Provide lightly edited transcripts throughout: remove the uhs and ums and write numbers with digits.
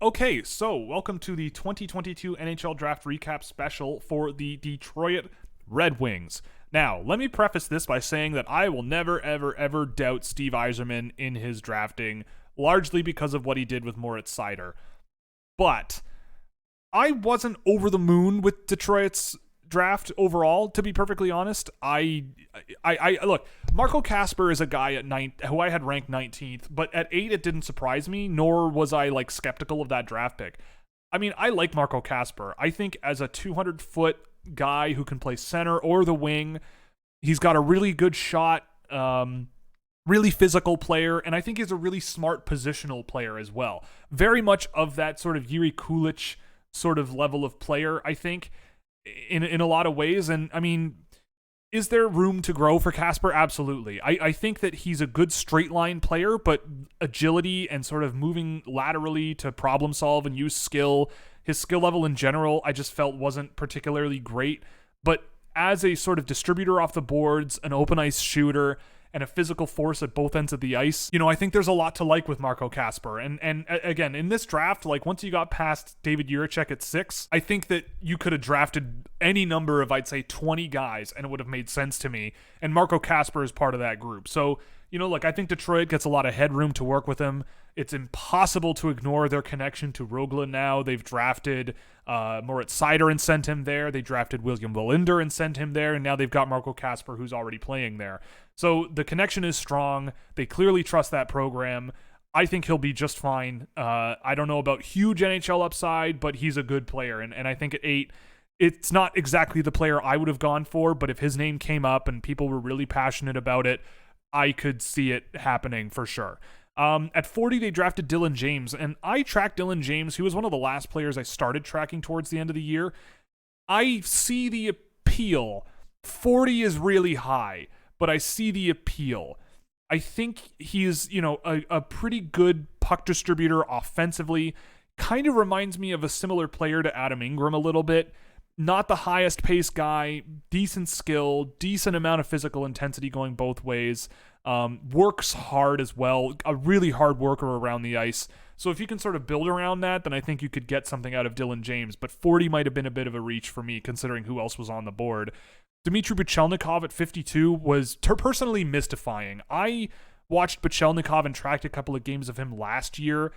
Okay, so welcome to the 2022 NHL Draft Recap Special for the Detroit Red Wings. Now, let me preface this by saying that I will never, ever, ever doubt Steve Yzerman in his drafting, largely because of what he did with Moritz Seider. But I wasn't over the moon with Detroit's draft overall, to be perfectly honest. I look, Marco Casper is a guy at 9 who I had ranked 19th, but at 8 it didn't surprise me, nor was I skeptical of that draft pick. I mean, I like Marco Casper. I think as a 200-foot guy who can play center or the wing, he's got a really good shot, really physical player, and I think he's a really smart positional player as well. Very much of that sort of Yuri Kulich sort of level of player, I think, in a lot of ways. And I mean, is there room to grow for Casper? Absolutely. I think that he's a good straight line player, but agility and sort of moving laterally to problem solve and use skill, his skill level in general, I just felt wasn't particularly great. But as a sort of distributor off the boards, an open ice shooter, and a physical force at both ends of the ice, I think there's a lot to like with Marco Casper. And again, in this draft, once you got past David Jiricek at 6, I think that you could have drafted any number of, I'd say, 20 guys, and it would have made sense to me. And Marco Casper is part of that group. So, I think Detroit gets a lot of headroom to work with him. It's impossible to ignore their connection to Rögle now. They've drafted Moritz Seider and sent him there. They drafted William Wallinder and sent him there. And now they've got Marco Casper, who's already playing there. So the connection is strong. They clearly trust that program. I think he'll be just fine. I don't know about huge NHL upside, but he's a good player. And I think at 8, it's not exactly the player I would have gone for, but if his name came up and people were really passionate about it, I could see it happening for sure. At 40, they drafted Dylan James, and I tracked Dylan James. He was one of the last players I started tracking towards the end of the year. I see the appeal. 40 is really high, but I see the appeal. I think he's, a pretty good puck distributor offensively. Kind of reminds me of a similar player to Adam Ingram a little bit. Not the highest pace guy, decent skill, decent amount of physical intensity going both ways. Works hard as well, a really hard worker around the ice. So if you can sort of build around that, then I think you could get something out of Dylan James. But 40 might have been a bit of a reach for me, considering who else was on the board. Dmitry Buchelnikov at 52 was personally mystifying. I watched Buchelnikov and tracked a couple of games of him last year,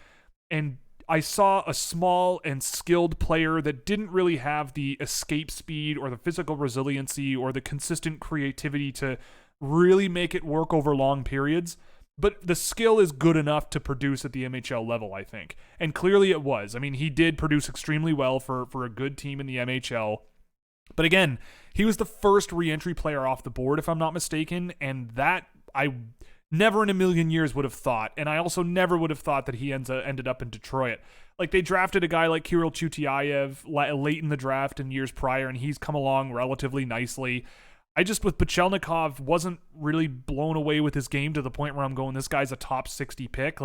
and I saw a small and skilled player that didn't really have the escape speed or the physical resiliency or the consistent creativity to really make it work over long periods. But the skill is good enough to produce at the MHL level, I think. And clearly it was. I mean, he did produce extremely well for a good team in the MHL. But again, he was the first re-entry player off the board, if I'm not mistaken, and that I never in a million years would have thought. And I also never would have thought that he ended up in Detroit. They drafted a guy like Kirill Chutiayev late in the draft and years prior, and he's come along relatively nicely. I just, with Buchelnikov, wasn't really blown away with his game to the point where I'm going, this guy's a top 60 pick.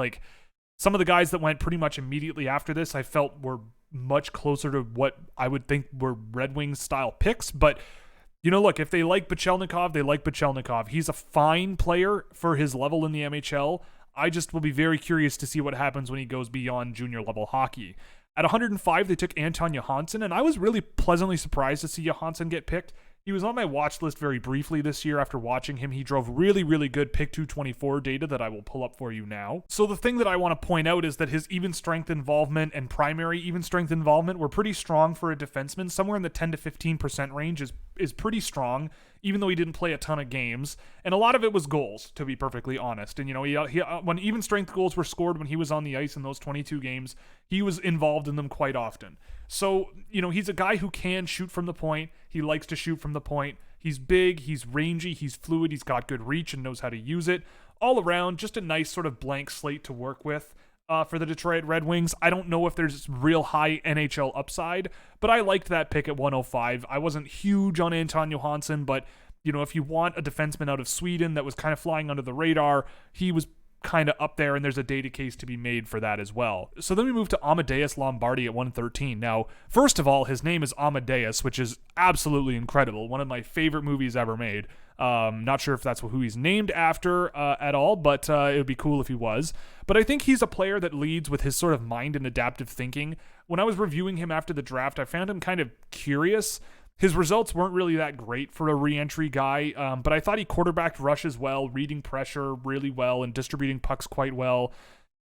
Some of the guys that went pretty much immediately after this, I felt were much closer to what I would think were Red Wings style picks. But look, if they like Buchelnikov, they like Buchelnikov. He's a fine player for his level in the MHL. I just will be very curious to see what happens when he goes beyond junior level hockey. At 105, they took Anton Johansson, and I was really pleasantly surprised to see Johansson get picked. He was on my watch list very briefly this year after watching him. He drove really, really good pick 224 data that I will pull up for you now. So the thing that I want to point out is that his even strength involvement and primary even strength involvement were pretty strong for a defenseman. Somewhere in the 10 to 15% range is pretty strong, even though he didn't play a ton of games. And a lot of it was goals, to be perfectly honest. And, he when even strength goals were scored when he was on the ice in those 22 games, he was involved in them quite often. So, he's a guy who can shoot from the point. He likes to shoot from the point. He's big, he's rangy, he's fluid, he's got good reach and knows how to use it. All around, just a nice sort of blank slate to work with for the Detroit Red Wings. I don't know if there's real high NHL upside, but I liked that pick at 105. I wasn't huge on Anton Johansson, but, if you want a defenseman out of Sweden that was kind of flying under the radar, he was kind of up there, and there's a data case to be made for that as well. So then we move to Amadeus Lombardi at 113. Now, first of all, his name is Amadeus, which is absolutely incredible. One of my favorite movies ever made. Not sure if that's who he's named after at all, but it would be cool if he was. But I think he's a player that leads with his sort of mind and adaptive thinking. When I was reviewing him after the draft, I found him kind of curious. His results weren't really that great for a re-entry guy, but I thought he quarterbacked rushes well, reading pressure really well, and distributing pucks quite well.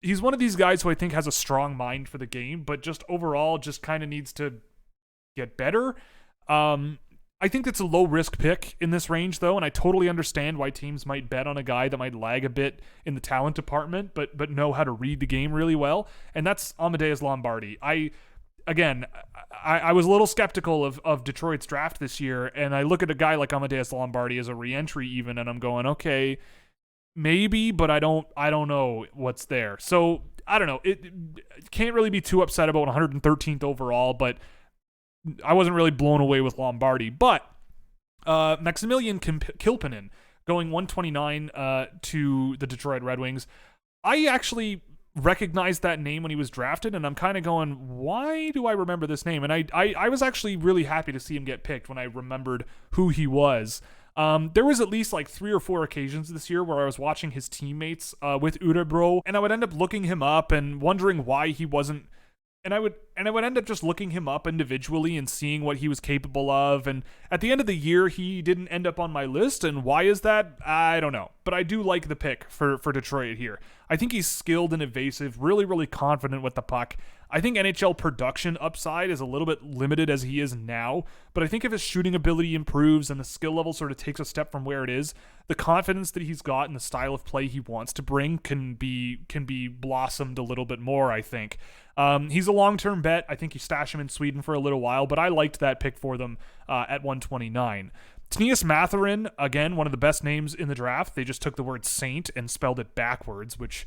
He's one of these guys who I think has a strong mind for the game, but just overall just kind of needs to get better. I think it's a low-risk pick in this range, though, and I totally understand why teams might bet on a guy that might lag a bit in the talent department, but know how to read the game really well, and that's Amadeus Lombardi. I was a little skeptical of Detroit's draft this year, and I look at a guy like Amadeus Lombardi as a re-entry even, and I'm going, okay, maybe, but I don't know what's there. So, I don't know. It can't really be too upset about 113th overall, but I wasn't really blown away with Lombardi. But Maximilian Kilpinen going 129 to the Detroit Red Wings. I actually recognized that name when he was drafted, and I'm kind of going, why do I remember this name? And I was actually really happy to see him get picked when I remembered who he was. There was at least like 3 or 4 occasions this year where I was watching his teammates with Urebro, and I would end up looking him up and wondering why he wasn't. And I would end up just looking him up individually and seeing what he was capable of. And at the end of the year, he didn't end up on my list. And why is that? I don't know. But I do like the pick for Detroit here. I think he's skilled and evasive, really, really confident with the puck. I think NHL production upside is a little bit limited as he is now, but I think if his shooting ability improves and the skill level sort of takes a step from where it is, the confidence that he's got and the style of play he wants to bring can be blossomed a little bit more, I think. He's a long-term bet. I think you stash him in Sweden for a little while, but I liked that pick for them at 129. Tinius Matherin, again, one of the best names in the draft. They just took the word saint and spelled it backwards, which,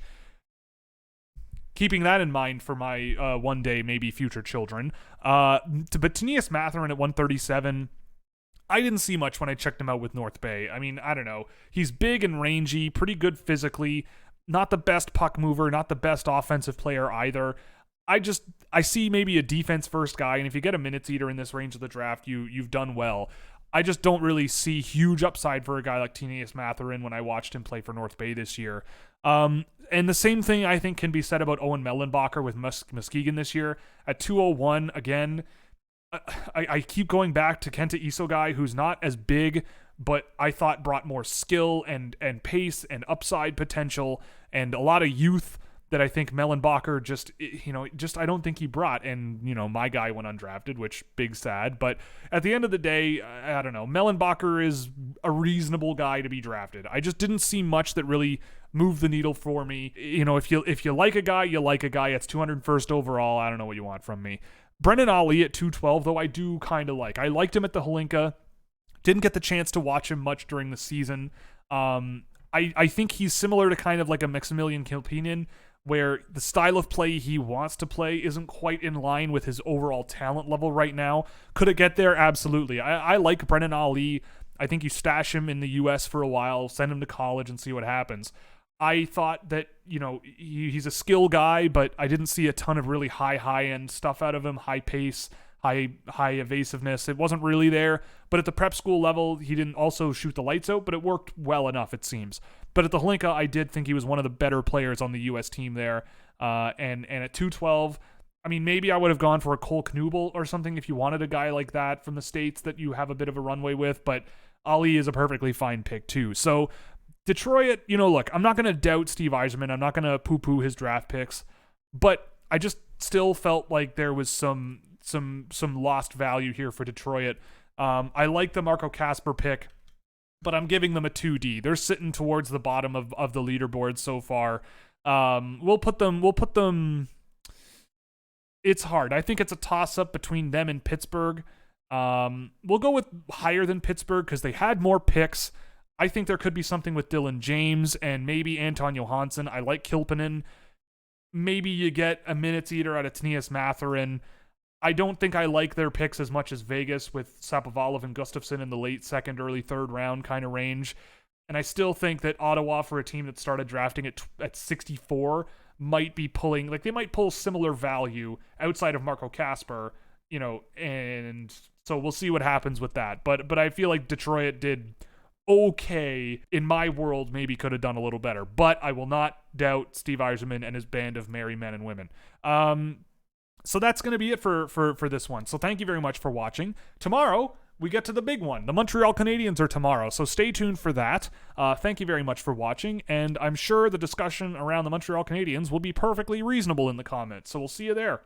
keeping that in mind for my one day, maybe future children. But Tinius Matherin at 137, I didn't see much when I checked him out with North Bay. I mean, I don't know. He's big and rangy, pretty good physically, not the best puck mover, not the best offensive player either. I see maybe a defense first guy, and if you get a minutes eater in this range of the draft, you've done well. I just don't really see huge upside for a guy like Tinius Matherin when I watched him play for North Bay this year. And the same thing I think can be said about Owen Mellenbacher with Muskegon this year. At 201, again, I keep going back to Kenta Isogai, who's not as big, but I thought brought more skill and pace and upside potential and a lot of youth that I think Mellenbacher just I don't think he brought. And, my guy went undrafted, which big sad. But at the end of the day, I don't know. Mellenbacher is a reasonable guy to be drafted. I just didn't see much that really moved the needle for me. If you like a guy, you like a guy. It's 201st overall. I don't know what you want from me. Brendan Ali at 212, though, I do kind of like. I liked him at the Holinka. Didn't get the chance to watch him much during the season. I think he's similar to kind of like a Maximilian Kilpinen, where the style of play he wants to play isn't quite in line with his overall talent level right now. Could it get there? Absolutely. I like Brendan Ali. I think you stash him in the U.S. for a while, send him to college and see what happens. I thought that, he's a skill guy, but I didn't see a ton of really high-end stuff out of him, high pace, high evasiveness. It wasn't really there, but at the prep school level, he didn't also shoot the lights out, but it worked well enough, it seems. But at the Holinka, I did think he was one of the better players on the U.S. team there. And at 212, I mean, maybe I would have gone for a Cole Knubel or something if you wanted a guy like that from the States that you have a bit of a runway with, but Ali is a perfectly fine pick too. So Detroit, look, I'm not going to doubt Steve Yzerman. I'm not going to poo-poo his draft picks, but I just still felt like there was some lost value here for Detroit. I like the Marco Casper pick, but I'm giving them a 2D. They're sitting towards the bottom of the leaderboard so far. We'll put them. It's hard. I think it's a toss-up between them and Pittsburgh. We'll go with higher than Pittsburgh because they had more picks. I think there could be something with Dylan James and maybe Anton Johansson. I like Kilpinen. Maybe you get a minutes eater out of Tinius Matherin. I don't think I like their picks as much as Vegas with Sapovalov and Gustafsson in the late second, early third round kind of range. And I still think that Ottawa, for a team that started drafting at 64, might be pulling, like, they might pull similar value outside of Marco Casper, and so we'll see what happens with that. But I feel like Detroit did okay. In my world, maybe could have done a little better, but I will not doubt Steve Yzerman and his band of merry men and women. So that's going to be it for this one. So thank you very much for watching. Tomorrow, we get to the big one. The Montreal Canadiens are tomorrow, so stay tuned for that. Thank you very much for watching, and I'm sure the discussion around the Montreal Canadiens will be perfectly reasonable in the comments, so we'll see you there.